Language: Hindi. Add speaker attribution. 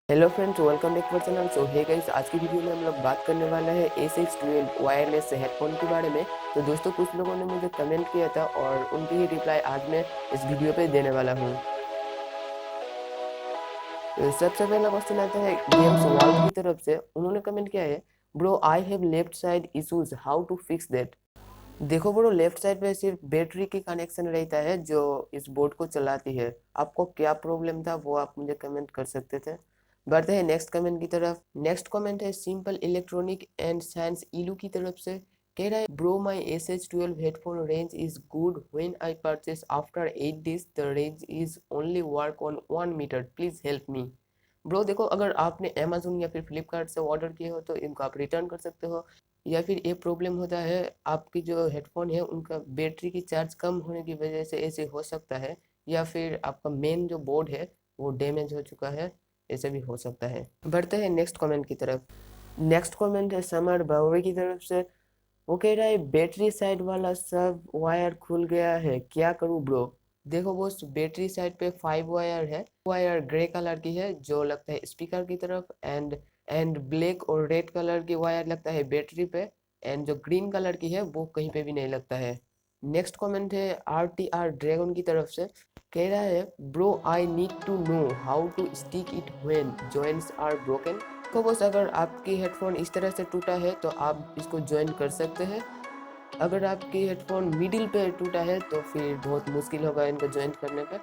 Speaker 1: Hello friends, welcome back to channel. So hey guys, आज की वीडियो में हम लोग बात करने वाला है SH-12 वायरलेस हेडफोन के बारे में। तो दोस्तों, कुछ लोगों ने मुझे कमेंट किया था और उनकी ही रिप्लाई आज मैं इस वीडियो पे देने वाला हूँ। तो सबसे पहला क्वेश्चन आता है गेम्स वर्ल्ड की तरफ से। उन्होंने कमेंट किया है, bro I have left side issues, how to fix that. देखो ब्रो, लेफ्ट साइड पे सिर्फ बैटरी की कनेक्शन रहता है जो इस बोर्ड को चलाती है। आपको क्या प्रॉब्लम था वो आप मुझे कमेंट कर सकते थे। बढ़ते हैं नेक्स्ट कमेंट की तरफ। नेक्स्ट कमेंट है सिंपल इलेक्ट्रॉनिक एंड साइंस इलू की तरफ से। कह रहा है, bro my SH-12 headphone range is good when I purchase after 8 days the range is only work on 1 meter, please help me. Bro देखो, अगर आपने अमेजोन या फिर फ्लिपकार्ट से ऑर्डर किए हो तो इनको आप रिटर्न कर सकते हो, या फिर ये प्रॉब्लम होता है आपकी जो हेडफोन है उनका बैटरी की चार्ज कम होने की वजह से ऐसे हो सकता है, या फिर आपका मेन जो बोर्ड है वो डैमेज हो चुका है, ऐसे भी हो सकता है। बढ़ते हैं नेक्स्ट कमेंट की तरफ। नेक्स्ट कमेंट है समर बावरी की तरफ से। वो कह रहा है, बैटरी साइड वाला सब वायर खुल गया है, क्या करूँ ब्रो। देखो वो बैटरी साइड पे 5 वायर है। वायर ग्रे कलर की है जो लगता है स्पीकर की तरफ, एंड ब्लैक और रेड कलर की वायर लगता है बैटरी पे, एंड जो ग्रीन कलर की है वो कहीं पे भी नहीं लगता है। नेक्स्ट कमेंट है RTR ड्रैगन की तरफ से। कह रहा है, bro I need to know how to stick it when joints are broken. तो बस अगर आपकी हेडफोन इस तरह से टूटा है तो आप इसको ज्वाइन कर सकते हैं। अगर आपकी हेडफोन मिडिल पे टूटा है तो फिर बहुत मुश्किल होगा इनको ज्वाइन करने पे।